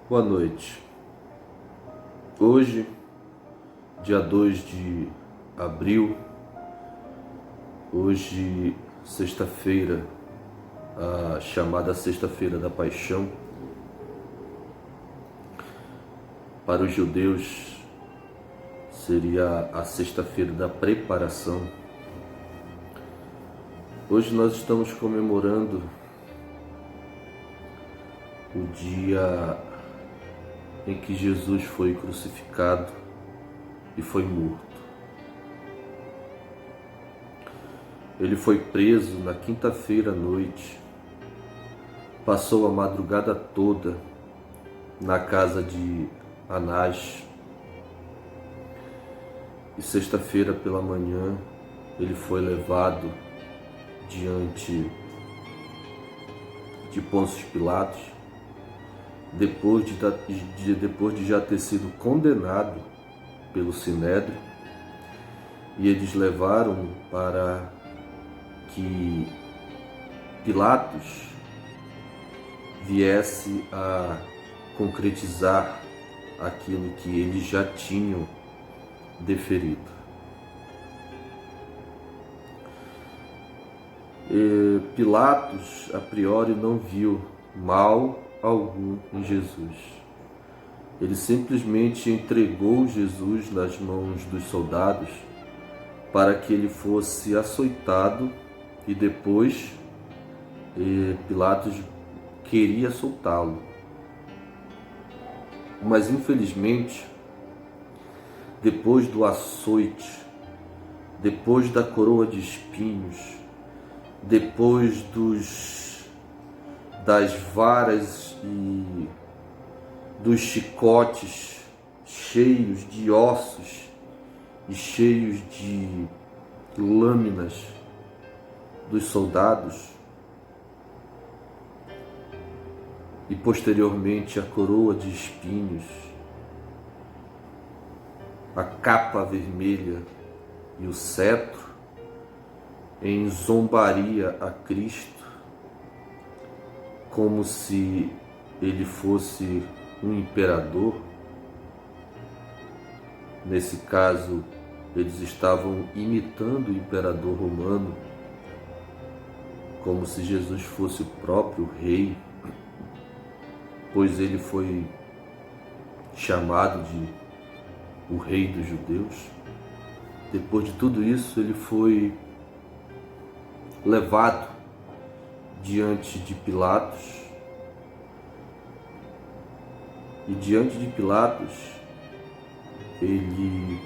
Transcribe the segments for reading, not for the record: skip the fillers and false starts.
Boa noite. Hoje, dia 2 de abril, hoje, sexta-feira, a chamada Sexta-feira da Paixão. Para os judeus, seria a Sexta-feira da Preparação. Hoje nós estamos comemorando o dia em que Jesus foi crucificado e foi morto. Ele foi preso na quinta-feira à noite, passou a madrugada toda na casa de Anás e sexta-feira pela manhã ele foi levado diante de Pôncio Pilatos, depois de já ter sido condenado pelo Sinédrio, e eles levaram para que Pilatos viesse a concretizar aquilo que eles já tinham deferido. Pilatos, a priori, não viu mal algum em Jesus. Ele simplesmente entregou Jesus nas mãos dos soldados para que ele fosse açoitado, e depois Pilatos queria soltá-lo. Mas infelizmente, depois do açoite, depois da coroa de espinhos, depois das varas e dos chicotes cheios de ossos e cheios de lâminas dos soldados, e posteriormente a coroa de espinhos, a capa vermelha e o cetro, em zombaria a Cristo, como se ele fosse um imperador. Nesse caso, eles estavam imitando o imperador romano, como se Jesus fosse o próprio rei, pois ele foi chamado de o rei dos judeus. Depois de tudo isso, ele foi levado diante de Pilatos, e diante de Pilatos ele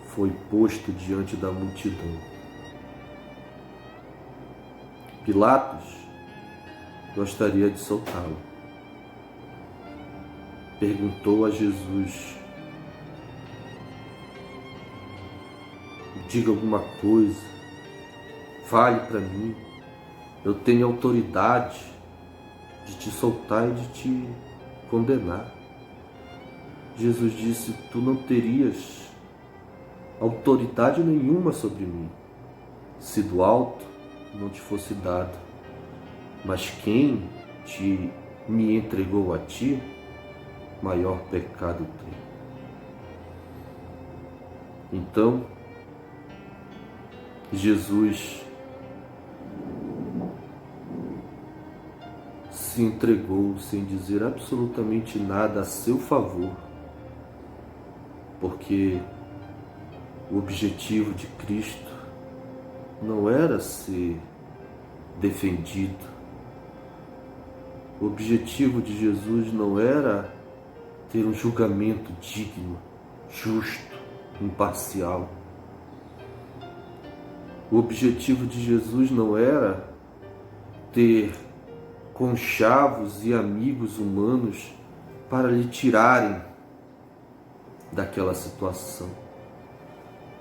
foi posto diante da multidão. Pilatos gostaria de soltá-lo. Perguntou a Jesus: diga alguma coisa, fale para mim, eu tenho autoridade de te soltar e de te condenar. Jesus disse: tu não terias autoridade nenhuma sobre mim, se do alto não te fosse dado. Mas quem me entregou a ti, maior pecado tem. Então, Jesus se entregou sem dizer absolutamente nada a seu favor, porque o objetivo de Cristo não era ser defendido. O objetivo de Jesus não era ter um julgamento digno, justo, imparcial. O objetivo de Jesus não era ter conchavos e amigos humanos para lhe tirarem daquela situação.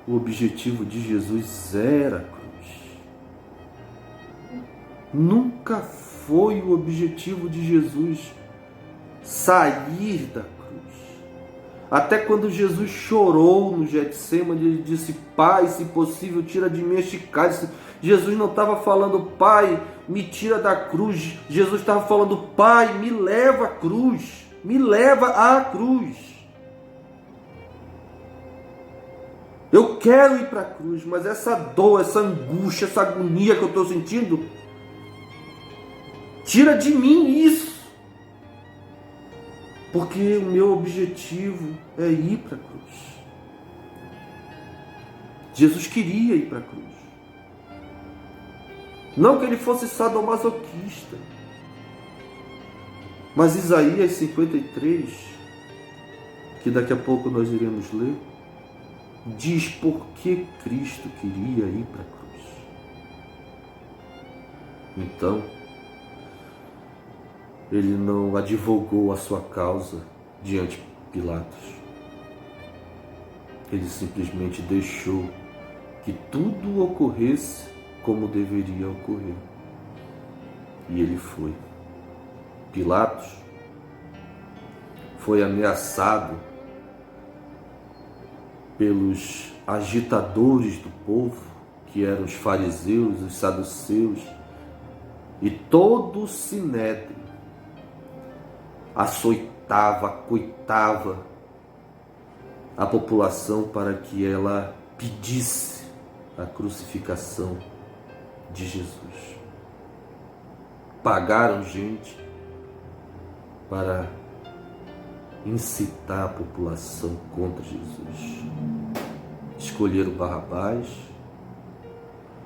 O objetivo de Jesus era a cruz. Nunca foi o objetivo de Jesus sair da cruz. Até quando Jesus chorou no Getsêmani, ele disse: Pai, se possível, tira de mim este cálice. Jesus não estava falando, Pai, me tira da cruz. Jesus estava falando, Pai, me leva à cruz. Me leva à cruz. Eu quero ir para a cruz, mas essa dor, essa angústia, essa agonia que eu estou sentindo, tira de mim isso. Porque o meu objetivo é ir para a cruz. Jesus queria ir para a cruz. Não que ele fosse sadomasoquista. Mas Isaías 53, que daqui a pouco nós iremos ler, diz por que Cristo queria ir para a cruz. Então, ele não advogou a sua causa diante de Pilatos. Ele simplesmente deixou que tudo ocorresse como deveria ocorrer. E ele foi. Pilatos foi ameaçado pelos agitadores do povo, que eram os fariseus, os saduceus, e todo o sinédrio açoitava, acoitava a população para que ela pedisse a crucificação de Jesus. Pagaram gente para incitar a população contra Jesus. Escolheram Barrabás,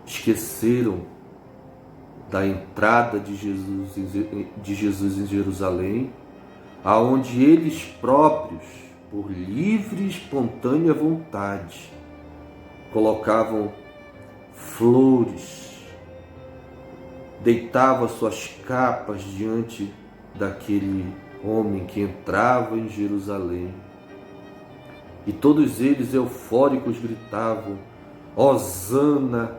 esqueceram da entrada de Jesus em Jerusalém, aonde eles próprios, por livre e espontânea vontade, colocavam flores, deitavam suas capas diante daquele homem que entrava em Jerusalém. E todos eles, eufóricos, gritavam: Hosana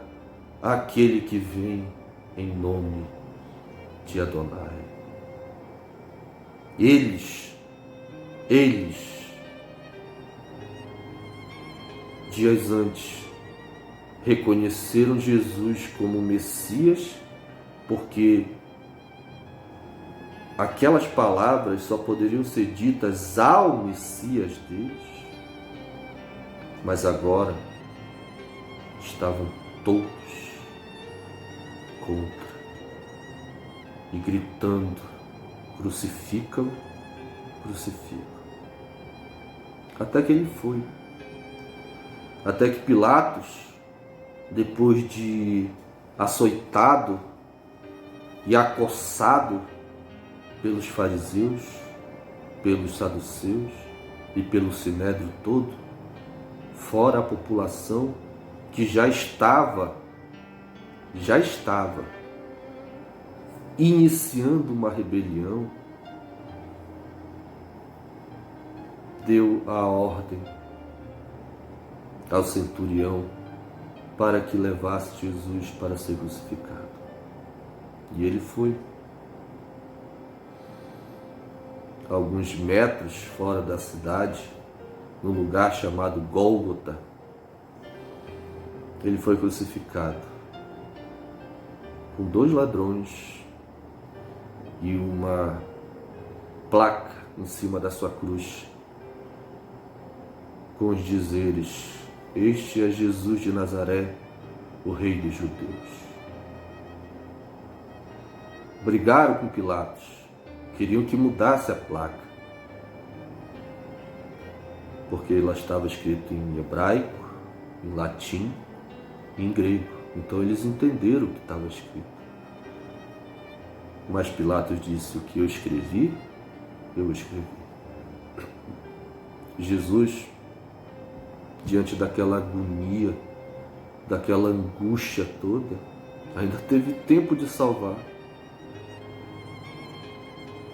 àquele que vem em nome de Adonai. Eles, dias antes, reconheceram Jesus como Messias, porque aquelas palavras só poderiam ser ditas ao Messias deles, mas agora estavam todos contra e gritando: crucificam, crucificam. Até que ele foi. Até que Pilatos, depois de açoitado e acossado pelos fariseus, pelos saduceus e pelo sinédrio todo, fora a população que já estava iniciando uma rebelião, deu a ordem ao centurião para que levasse Jesus para ser crucificado. E ele foi. Alguns metros fora da cidade, num lugar chamado Gólgota, ele foi crucificado com 2 ladrões e uma placa em cima da sua cruz com os dizeres: Este é Jesus de Nazaré, o Rei dos Judeus. Brigaram com Pilatos, queriam que mudasse a placa, porque ela estava escrita em hebraico, em latim e em grego. Então eles entenderam o que estava escrito. Mas Pilatos disse: o que eu escrevi, eu escrevi. Jesus, diante daquela agonia, daquela angústia toda, ainda teve tempo de salvar.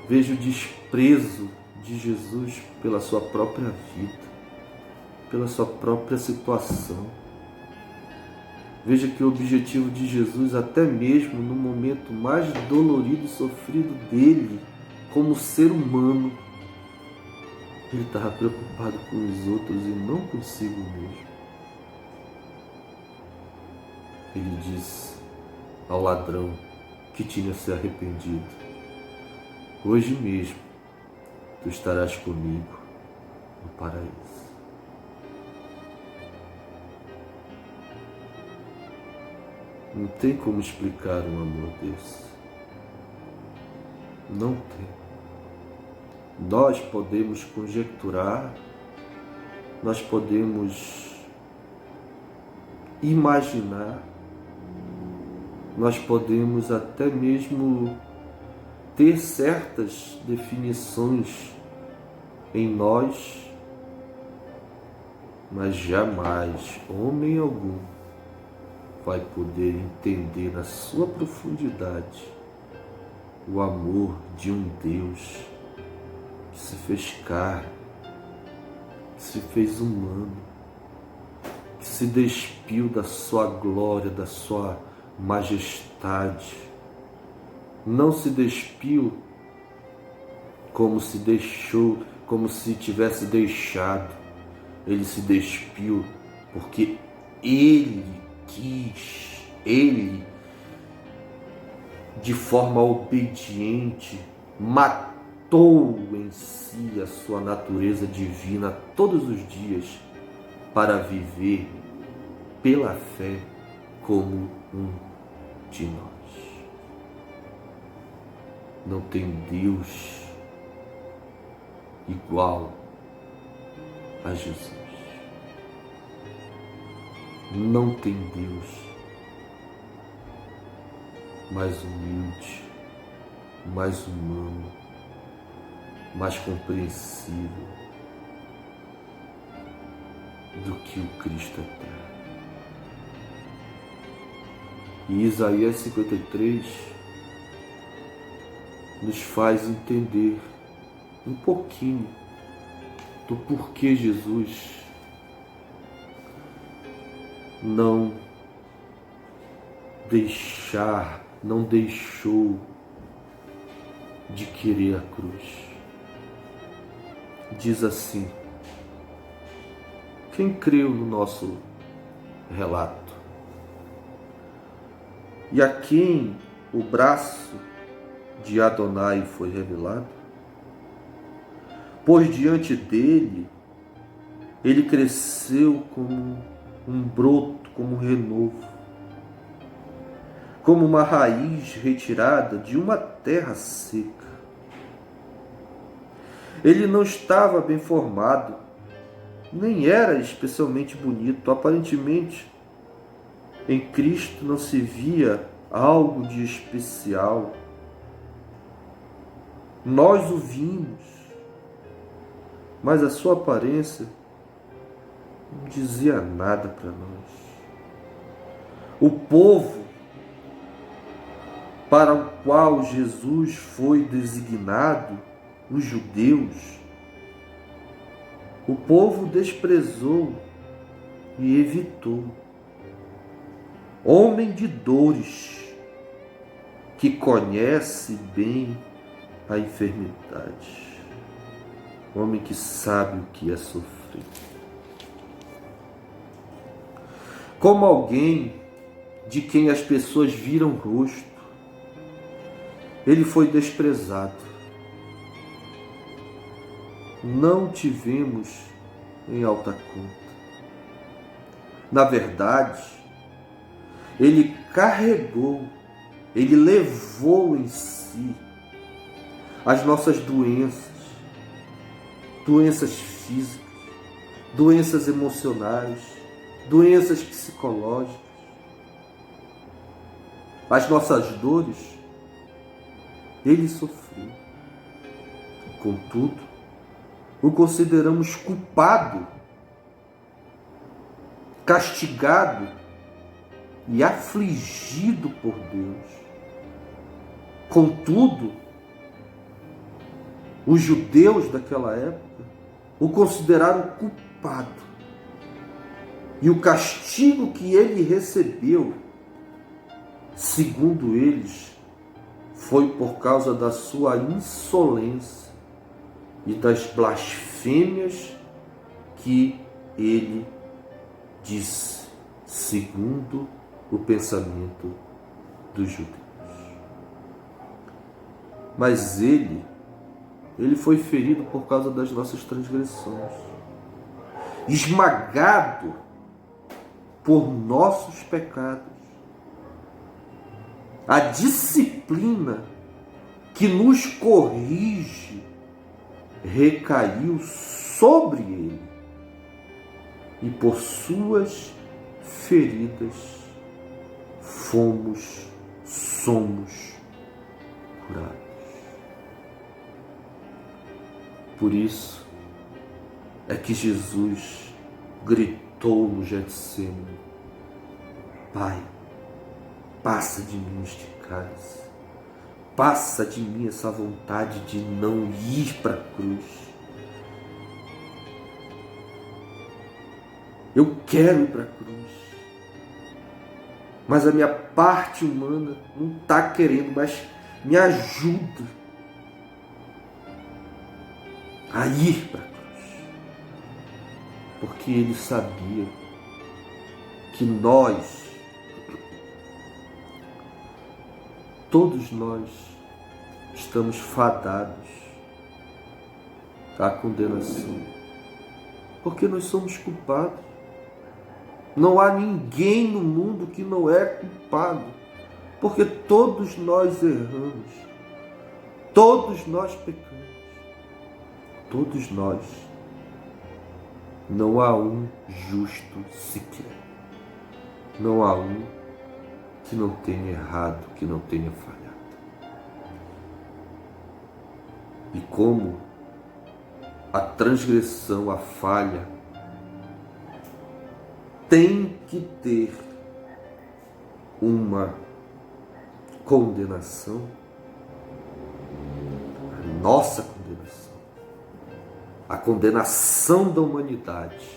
Veja o desprezo de Jesus pela sua própria vida, pela sua própria situação. Veja que o objetivo de Jesus, até mesmo no momento mais dolorido e sofrido dele, como ser humano, ele estava preocupado com os outros e não consigo mesmo. Ele disse ao ladrão que tinha se arrependido: hoje mesmo tu estarás comigo no paraíso. Não tem como explicar um amor desse. Não tem. Nós podemos conjecturar, nós podemos imaginar, nós podemos até mesmo ter certas definições em nós, mas jamais homem algum vai poder entender na sua profundidade o amor de um Deus que se fez carne, que se fez humano, que se despiu da sua glória, da sua majestade. Não se despiu como se deixou, como se tivesse deixado. Ele se despiu porque Ele quis, Ele, de forma obediente, matou em si a sua natureza divina todos os dias para viver pela fé como um de nós. Não tem Deus igual a Jesus. Não tem Deus mais humilde, mais humano, mais compreensível do que o Cristo eterno. E Isaías 53 nos faz entender um pouquinho do porquê Jesus não deixou de querer a cruz. Diz assim: quem creu no nosso relato? E a quem o braço de Adonai foi revelado? Pois diante dele, ele cresceu como um broto, como um renovo, como uma raiz retirada de uma terra seca. Ele não estava bem formado, nem era especialmente bonito. Aparentemente, em Cristo não se via algo de especial. Nós o vimos, mas a sua aparência não dizia nada para nós. O povo para o qual Jesus foi designado, os judeus, o povo desprezou e evitou. Homem de dores, que conhece bem a enfermidade. Homem que sabe o que é sofrer. Como alguém de quem as pessoas viram o rosto, ele foi desprezado. Não tivemos em alta conta. Na verdade, ele carregou, ele levou em si as nossas doenças, doenças físicas, doenças emocionais, doenças psicológicas, as nossas dores. Ele sofreu. Contudo, o consideramos culpado, castigado e afligido por Deus. Contudo, os judeus daquela época o consideraram culpado. E o castigo que ele recebeu, segundo eles, foi por causa da sua insolência e das blasfêmias que ele disse, segundo o pensamento dos judeus. Mas ele foi ferido por causa das nossas transgressões, esmagado por nossos pecados. A disciplina que nos corrige recaiu sobre ele, e por suas feridas somos curados. Por isso é que Jesus gritou no Getsemane: Pai, passa de mim este cálice, passa de mim essa vontade de não ir para a cruz. Eu quero ir para a cruz, mas a minha parte humana não está querendo, mas me ajuda a ir para a cruz. Porque ele sabia que todos nós estamos fadados à condenação, porque nós somos culpados. Não há ninguém no mundo que não é culpado, porque todos nós erramos, todos nós pecamos, todos nós. Não há um justo sequer, não há um que não tenha errado, que não tenha falhado. E como a transgressão, a falha, tem que ter uma condenação, a nossa condenação, a condenação da humanidade,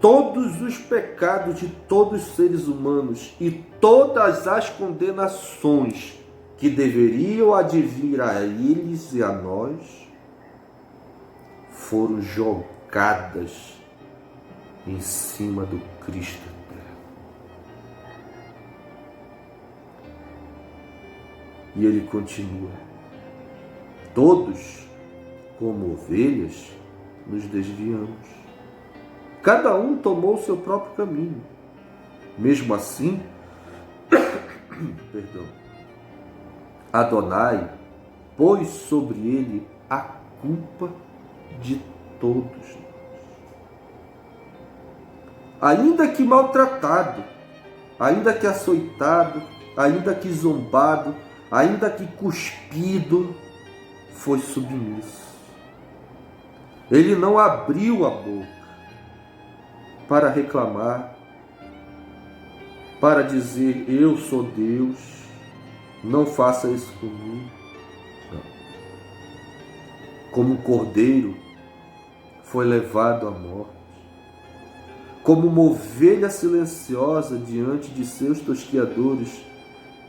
todos os pecados de todos os seres humanos e todas as condenações que deveriam advir a eles e a nós foram jogadas em cima do Cristo eterno. E ele continua: todos, como ovelhas, nos desviamos. Cada um tomou o seu próprio caminho. Mesmo assim, Adonai pôs sobre ele a culpa de todos nós. Ainda que maltratado, ainda que açoitado, ainda que zombado, ainda que cuspido, foi submisso. Ele não abriu a boca para reclamar, para dizer: eu sou Deus, não faça isso comigo. Não. Como um cordeiro foi levado à morte, como uma ovelha silenciosa diante de seus tosqueadores,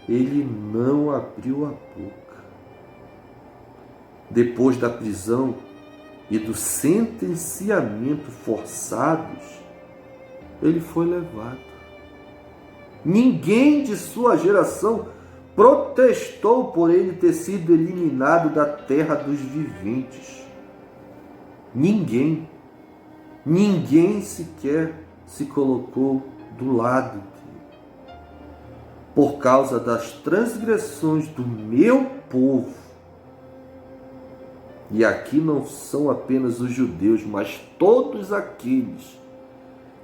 ele não abriu a boca. Depois da prisão e do sentenciamento forçados, ele foi levado. Ninguém de sua geração protestou por ele ter sido eliminado da terra dos viventes. Ninguém sequer se colocou do lado dele. Por causa das transgressões do meu povo, e aqui não são apenas os judeus, mas todos aqueles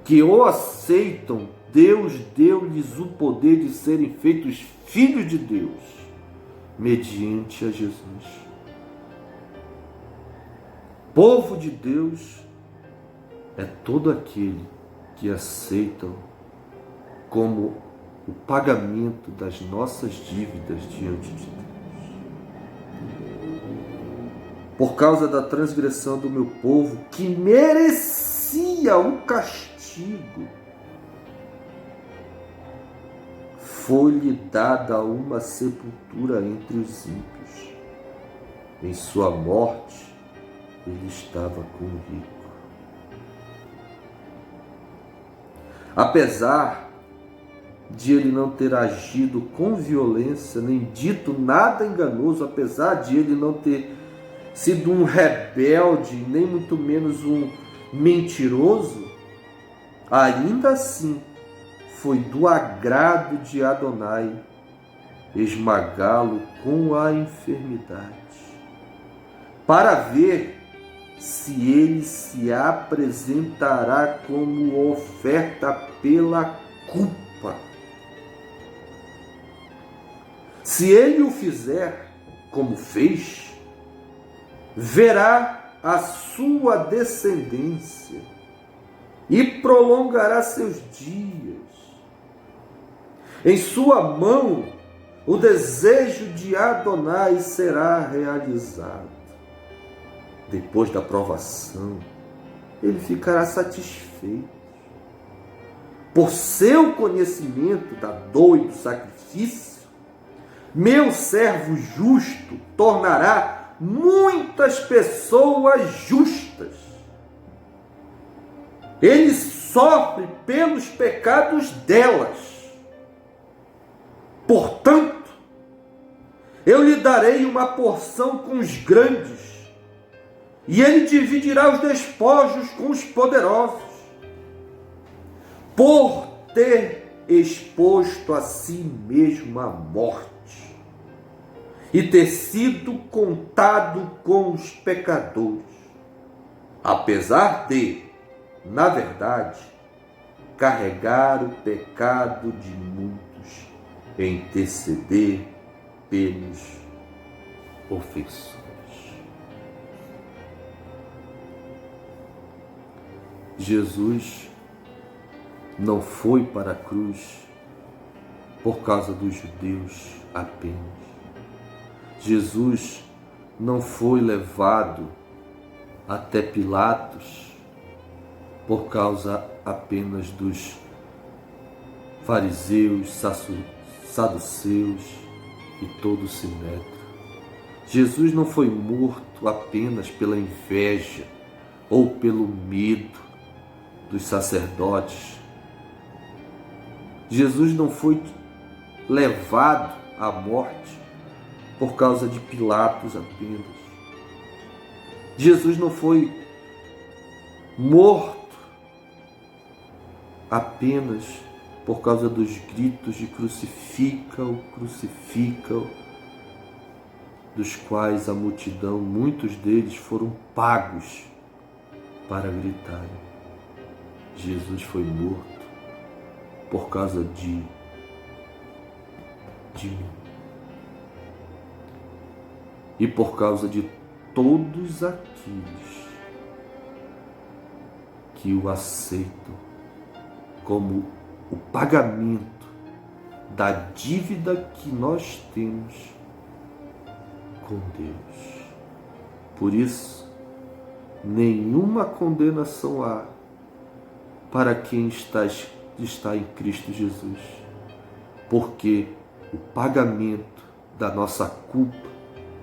que o aceitam, Deus deu-lhes o poder de serem feitos filhos de Deus, mediante a Jesus. Povo de Deus é todo aquele que aceitam como o pagamento das nossas dívidas diante de Deus. Por causa da transgressão do meu povo, que merecia um castigo, foi-lhe dada uma sepultura entre os ímpios. Em sua morte, ele estava com o rico. Apesar de ele não ter agido com violência, nem dito nada enganoso, apesar de ele não ter sido um rebelde, nem muito menos um mentiroso, ainda assim foi do agrado de Adonai esmagá-lo com a enfermidade, para ver se ele se apresentará como oferta pela culpa. Se ele o fizer como fez, verá a sua descendência e prolongará seus dias. Em sua mão o desejo de Adonai será realizado. Depois da provação, ele ficará satisfeito. Por seu conhecimento da dor e do sacrifício, meu servo justo tornará muitas pessoas justas. Ele sofre pelos pecados delas. Portanto, eu lhe darei uma porção com os grandes, e ele dividirá os despojos com os poderosos, por ter exposto a si mesmo à morte e ter sido contado com os pecadores, apesar de, na verdade, carregar o pecado de muitos e interceder pelos ofensores. Jesus não foi para a cruz por causa dos judeus apenas. Jesus não foi levado até Pilatos por causa apenas dos fariseus, saduceus e todo o sinédrio. Jesus não foi morto apenas pela inveja ou pelo medo dos sacerdotes. Jesus não foi levado à morte por causa de Pilatos apenas. Jesus não foi morto apenas por causa dos gritos de crucifica-o, crucifica-o, dos quais a multidão, muitos deles foram pagos para gritarem. Jesus foi morto por causa de mim e por causa de todos aqueles que o aceitam como o pagamento da dívida que nós temos com Deus. Por isso, nenhuma condenação há para quem está em Cristo Jesus, porque o pagamento da nossa culpa,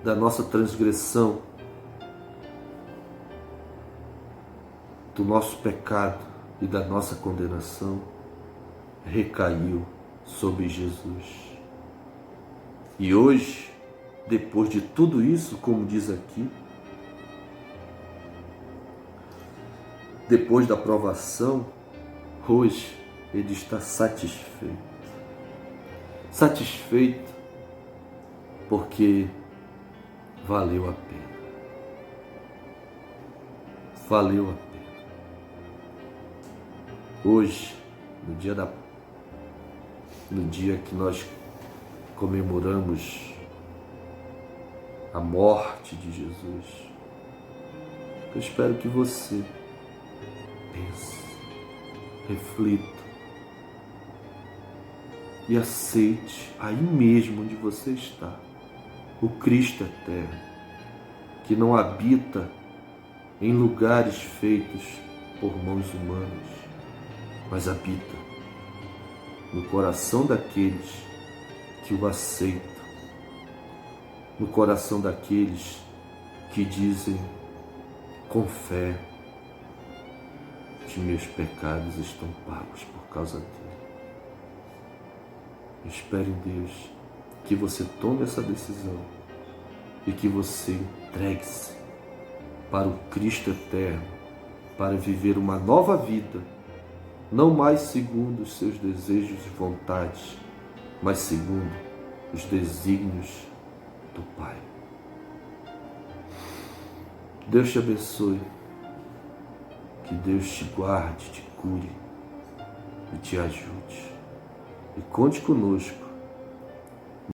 da nossa transgressão, do nosso pecado e da nossa condenação recaiu sobre Jesus. E hoje, depois de tudo isso, como diz aqui, depois da provação, hoje ele está satisfeito. Satisfeito porque valeu a pena. Valeu a pena. Hoje, no dia que nós comemoramos a morte de Jesus, eu espero que você pense, reflita e aceite aí mesmo onde você está o Cristo eterno, que não habita em lugares feitos por mãos humanas, mas habita no coração daqueles que o aceitam, no coração daqueles que dizem com fé: de meus pecados estão pagos por causa dele. Eu espero em Deus que você tome essa decisão e que você entregue-se para o Cristo eterno, para viver uma nova vida, não mais segundo os seus desejos e vontades, mas segundo os desígnios do Pai. Deus te abençoe, que Deus te guarde, te cure e te ajude. E conte conosco